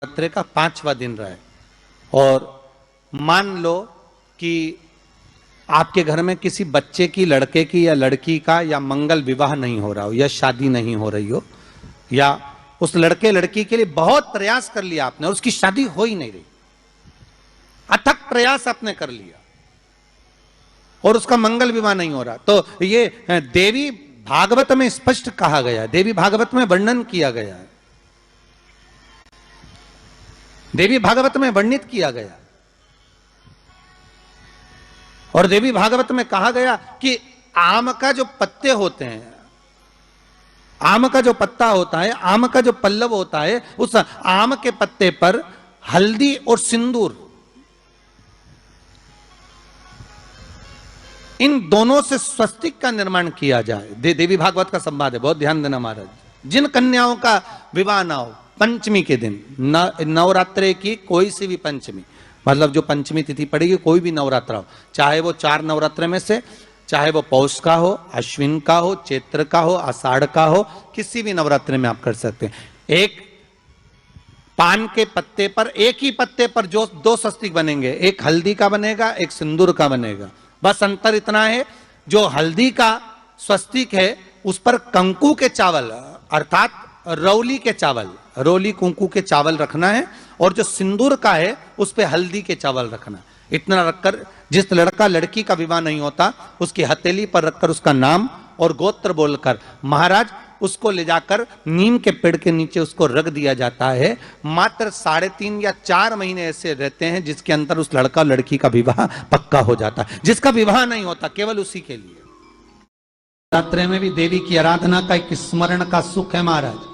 नवरात्रे का 5वां दिन रहा है और मान लो कि आपके घर में किसी बच्चे की, लड़के की या लड़की का या मंगल विवाह नहीं हो रहा हो या शादी नहीं हो रही हो, या उस लड़के लड़की के लिए बहुत प्रयास कर लिया आपने और उसकी शादी हो ही नहीं रही, अथक प्रयास आपने कर लिया और उसका मंगल विवाह नहीं हो रहा, तो ये देवी भागवत में स्पष्ट कहा गया है, देवी भागवत में वर्णन किया गया है, देवी भागवत में वर्णित किया गया और देवी भागवत में कहा गया कि आम का जो पत्ते होते हैं, आम का जो पत्ता होता है, आम का जो पल्लव होता है, उस आम के पत्ते पर हल्दी और सिंदूर, इन दोनों से स्वस्तिक का निर्माण किया जाए। देवी भागवत का संवाद है, बहुत ध्यान देना महाराज। जिन कन्याओं का विवाह ना हो पंचमी के दिन, नवरात्रे की कोई सी भी पंचमी, मतलब जो पंचमी तिथि पड़ेगी, कोई भी नवरात्रा हो, चाहे वो 4 नवरात्रे में से, चाहे वो पौष का हो, अश्विन का हो, चैत्र का हो, आषाढ़ का हो, किसी भी नवरात्रे में आप कर सकते हैं। एक पान के पत्ते पर, एक ही पत्ते पर जो 2 स्वस्तिक बनेंगे, एक हल्दी का बनेगा, एक सिंदूर का बनेगा। बस अंतर इतना है, जो हल्दी का स्वस्तिक है उस पर कंकु के चावल अर्थात रौली के चावल, रौली कुंकू के चावल रखना है, और जो सिंदूर का है उस पे हल्दी के चावल रखना। इतना रखकर जिस लड़का लड़की का विवाह नहीं होता उसकी हथेली पर रखकर उसका नाम और गोत्र बोलकर महाराज उसको ले जाकर नीम के पेड़ के नीचे उसको रख दिया जाता है। मात्र 3.5 या 4 महीने ऐसे रहते हैं जिसके अंदर उस लड़का लड़की का विवाह पक्का हो जाता है। जिसका विवाह नहीं होता केवल उसी के लिए। नवरात्रे में भी देवी की आराधना का एक स्मरण का सुख है महाराज।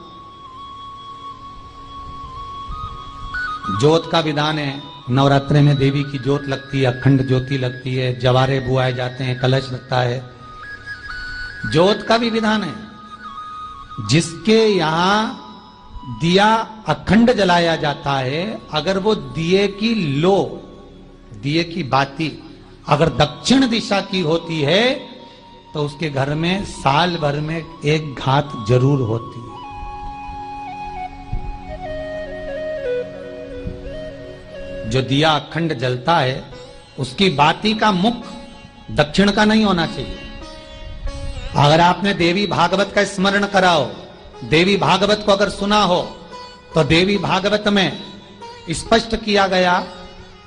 ज्योत का विधान है, नवरात्रे में देवी की ज्योत लगती है, अखंड ज्योति लगती है, जवारे बुआए जाते हैं, कलश लगता है। ज्योत का भी विधान है, जिसके यहां दिया अखंड जलाया जाता है, अगर वो दिए की लो, दिए की बाती अगर दक्षिण दिशा की होती है तो उसके घर में साल भर में एक घात जरूर होती है। जो दिया अखंड जलता है उसकी बाती का मुख दक्षिण का नहीं होना चाहिए। अगर आपने देवी भागवत का स्मरण कराओ, देवी भागवत को अगर सुना हो, तो देवी भागवत में स्पष्ट किया गया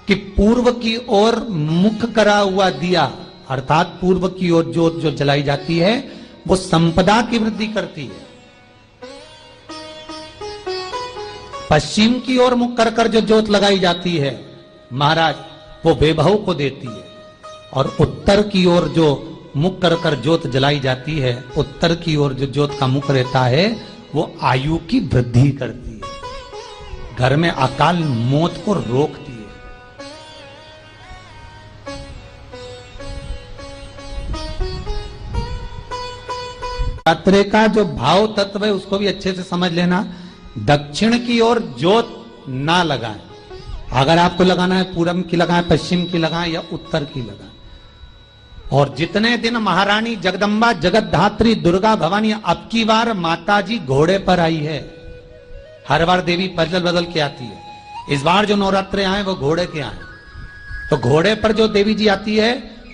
कि पूर्व की ओर मुख करा हुआ दिया अर्थात पूर्व की ओर ज्योत जो जलाई जाती है वो संपदा की वृद्धि करती है। पश्चिम की ओर मुख कर कर जो ज्योत लगाई जाती है महाराज वो वैभव को देती है, और उत्तर की ओर जो मुख कर कर ज्योत जलाई जाती है, उत्तर की ओर जो ज्योत का मुख रहता है वो आयु की वृद्धि करती है, घर में अकाल मौत को रोकती है। नवरात्रे का जो भाव तत्व है उसको भी अच्छे से समझ लेना। दक्षिण की ओर ज्योत ना लगाएं, अगर आपको लगाना है पूरब की लगाएं, पश्चिम की लगाएं या उत्तर की लगाएं। और जितने दिन महारानी जगदम्बा जगतधात्री दुर्गा भवानी, अब की बार माताजी घोड़े पर आई है, हर बार देवी बदल बदल के आती है, इस बार जो नवरात्रे आए वो घोड़े के आए। तो घोड़े पर जो देवी जी आती है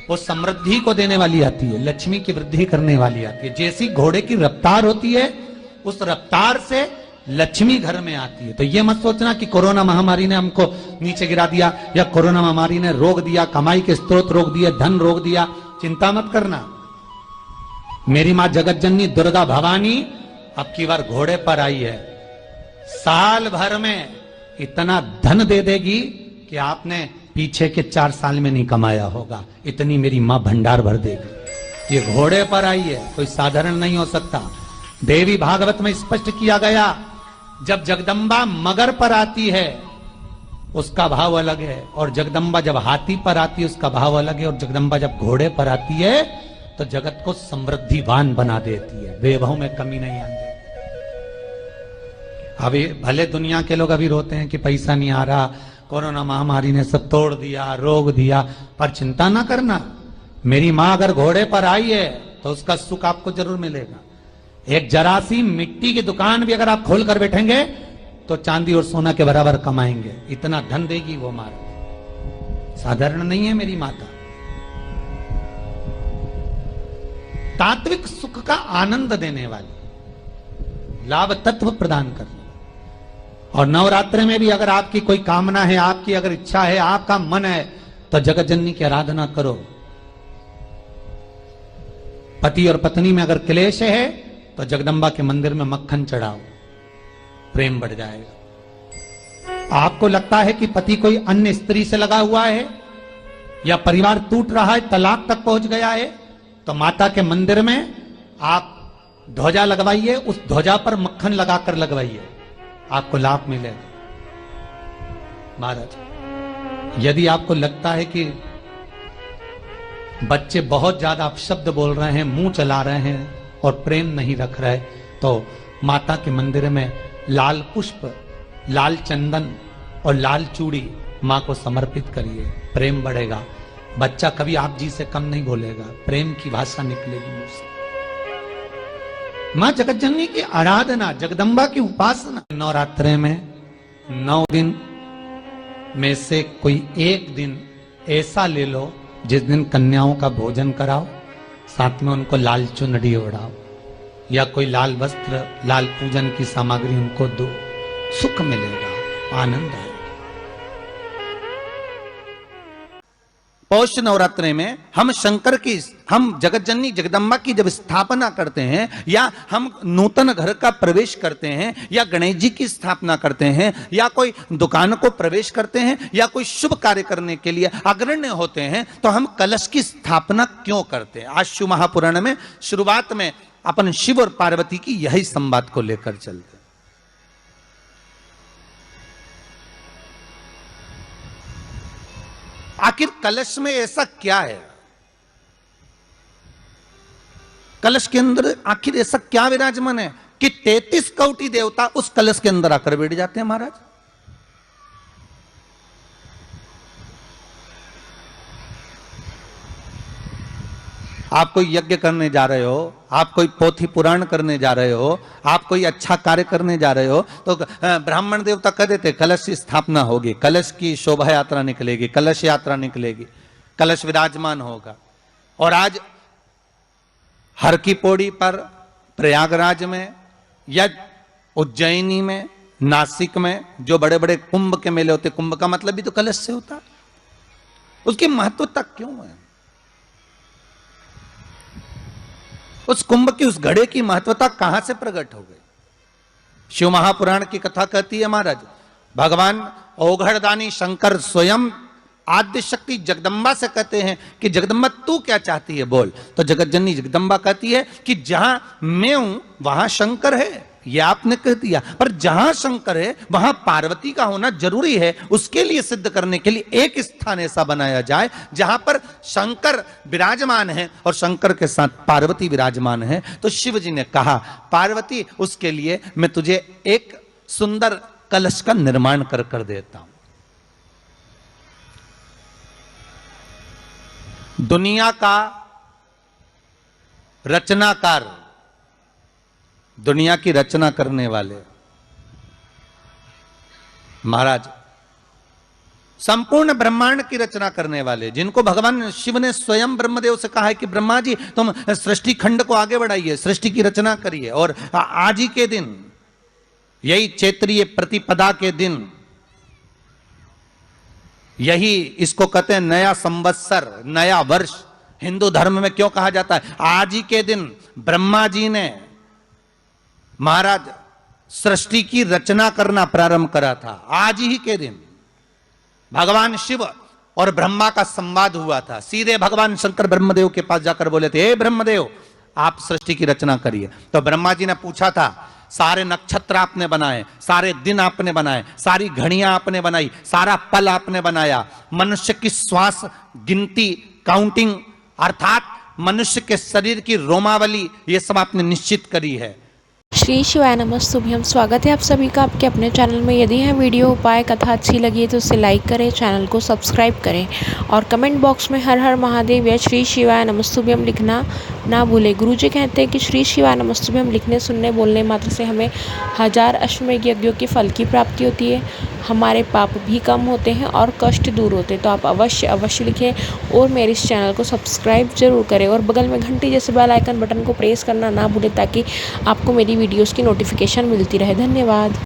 वो समृद्धि को देने वाली आती है, लक्ष्मी की वृद्धि करने वाली आती है। जैसी घोड़े की रफ्तार होती है उस रफ्तार से लक्ष्मी घर में आती है। तो ये मत सोचना कि कोरोना महामारी ने हमको नीचे गिरा दिया या कोरोना महामारी ने रोक दिया, कमाई के स्रोत रोक दिए, धन रोक दिया, चिंता मत करना। मेरी मां जगत जननी दुर्गा भवानी अब की बार घोड़े पर आई है, साल भर में इतना धन दे देगी कि आपने पीछे के 4 साल में नहीं कमाया होगा, इतनी मेरी मां भंडार भर देगी। ये घोड़े पर आई है, कोई साधारण नहीं हो सकता। देवी भागवत में स्पष्ट किया गया, जब जगदम्बा मगर पर आती है उसका भाव अलग है, और जगदम्बा जब हाथी पर आती है उसका भाव अलग है, और जगदम्बा जब घोड़े पर आती है तो जगत को समृद्धिवान बना देती है, वैभव में कमी नहीं आती। अभी भले दुनिया के लोग अभी रोते हैं कि पैसा नहीं आ रहा, कोरोना महामारी ने सब तोड़ दिया, रोक दिया, पर चिंता ना करना, मेरी मां अगर घोड़े पर आई है तो उसका सुख आपको जरूर मिलेगा। एक जरा सी मिट्टी की दुकान भी अगर आप खोल कर बैठेंगे तो चांदी और सोना के बराबर कमाएंगे, इतना धन देगी वो महाराज। साधारण नहीं है मेरी माता। तात्विक सुख का आनंद देने वाली, लाभ तत्व प्रदान करने वाली। और नवरात्र में भी अगर आपकी कोई कामना है, आपकी अगर इच्छा है, आपका मन है, तो जगत जननी की आराधना करो। पति और पत्नी में अगर क्लेश है तो जगदम्बा के मंदिर में मक्खन चढ़ाओ, प्रेम बढ़ जाएगा। आपको लगता है कि पति कोई अन्य स्त्री से लगा हुआ है या परिवार टूट रहा है, तलाक तक पहुंच गया है, तो माता के मंदिर में आप ध्वजा लगवाइए, उस ध्वजा पर मक्खन लगाकर लगवाइए, आपको लाभ मिलेगा। महाराज, यदि आपको लगता है कि बच्चे बहुत ज्यादा अपशब्द बोल रहे हैं, मुंह चला रहे हैं और प्रेम नहीं रख रहे, तो माता के मंदिर में लाल पुष्प, लाल चंदन और लाल चूड़ी मां को समर्पित करिए, प्रेम बढ़ेगा। बच्चा कभी आप जी से कम नहीं बोलेगा, प्रेम की भाषा निकलेगी मुंह से। मां जगत जननी की आराधना, जगदम्बा की उपासना। नवरात्रे में 9 दिन में से कोई एक दिन ऐसा ले लो जिस दिन कन्याओं का भोजन कराओ, साथ में उनको लाल चुनरी ओढ़ाओ या कोई लाल वस्त्र, लाल पूजन की सामग्री उनको दो, सुख मिलेगा, आनंद आएगा। पौष नवरात्रि में हम शंकर की, हम जगत जननी जगदम्बा की जब स्थापना करते हैं, या हम नूतन घर का प्रवेश करते हैं, या गणेश जी की स्थापना करते हैं, या कोई दुकान को प्रवेश करते हैं, या कोई शुभ कार्य करने के लिए अग्रण्य होते हैं, तो हम कलश की स्थापना क्यों करते हैं? आज शिव महापुराण में शुरुआत में अपन शिव और पार्वती की यही संवाद को लेकर चलते। आखिर कलश में ऐसा क्या है? कलश के अंदर आखिर ऐसा क्या विराजमान है कि 33 कोटि देवता उस कलश के अंदर आकर बैठ जाते हैं? महाराज, आप कोई यज्ञ करने जा रहे हो, आप कोई पोथी पुराण करने जा रहे हो, आप कोई अच्छा कार्य करने जा रहे हो, तो ब्राह्मण देवता कह देते कलश की स्थापना होगी, कलश की शोभा यात्रा निकलेगी, कलश यात्रा निकलेगी, कलश विराजमान होगा। और आज हर की पौड़ी पर, प्रयागराज में या उज्जैनी में, नासिक में जो बड़े बड़े कुंभ के मेले होते, कुंभ का मतलब भी तो कलश से होता, उसकी महत्वता क्यों है? उस कुंभ की, उस घड़े की महत्वता कहां से प्रकट हो गई? शिव महापुराण की कथा कहती है महाराज, भगवान ओघड़दानी शंकर स्वयं आद्य शक्ति जगदम्बा से कहते हैं कि जगदम्बा तू क्या चाहती है बोल। तो जगत जननी जगदम्बा कहती है कि जहां मैं हूं वहां शंकर है, ये आपने कह दिया, पर जहां शंकर है वहां पार्वती का होना जरूरी है। उसके लिए सिद्ध करने के लिए एक स्थान ऐसा बनाया जाए जहां पर शंकर विराजमान है और शंकर के साथ पार्वती विराजमान है। तो शिव जी ने कहा, पार्वती उसके लिए मैं तुझे एक सुंदर कलश का निर्माण कर देता हूं। दुनिया का रचनाकार, दुनिया की रचना करने वाले महाराज, संपूर्ण ब्रह्मांड की रचना करने वाले, जिनको भगवान शिव ने स्वयं ब्रह्मदेव से कहा है कि ब्रह्मा जी तुम सृष्टि खंड को आगे बढ़ाइए, सृष्टि की रचना करिए। और आज ही के दिन, यही चैत्रीय प्रतिपदा के दिन, यही इसको कहते हैं नया संवत्सर, नया वर्ष। हिंदू धर्म में क्यों कहा जाता है? आज ही के दिन ब्रह्मा जी ने महाराज सृष्टि की रचना करना प्रारंभ करा था। आज ही के दिन भगवान शिव और ब्रह्मा का संवाद हुआ था। सीधे भगवान शंकर ब्रह्मदेव के पास जाकर बोले थे, हे ब्रह्मदेव आप सृष्टि की रचना करिए। तो ब्रह्मा जी ने पूछा था, सारे नक्षत्र आपने बनाए, सारे दिन आपने बनाए, सारी घड़ियां आपने बनाई, सारा पल आपने बनाया, मनुष्य की श्वास गिनती, काउंटिंग, अर्थात मनुष्य के शरीर की रोमावली, ये सब आपने निश्चित करी है। श्री शिवाय नमस्तुभ्यम। स्वागत है आप सभी का आपके अपने चैनल में। यदि यह वीडियो उपाय कथा अच्छी लगी है तो उसे लाइक करें, चैनल को सब्सक्राइब करें और कमेंट बॉक्स में हर हर महादेव या श्री शिवाय नमस्तुभ्यम लिखना ना भूलें। गुरुजी कहते हैं कि श्री शिवाय नमस्तुभ्यम लिखने, सुनने, बोलने मात्र से हमें 1000 अश्वमेघ यज्ञों के फल की प्राप्ति होती है, हमारे पाप भी कम होते हैं और कष्ट दूर होते हैं। तो आप अवश्य लिखें और मेरे इस चैनल को सब्सक्राइब जरूर करें और बगल में घंटी जैसे बेल आइकन बटन को प्रेस करना ना भूलें ताकि आपको मेरी वीडियोस की नोटिफिकेशन मिलती रहे। धन्यवाद।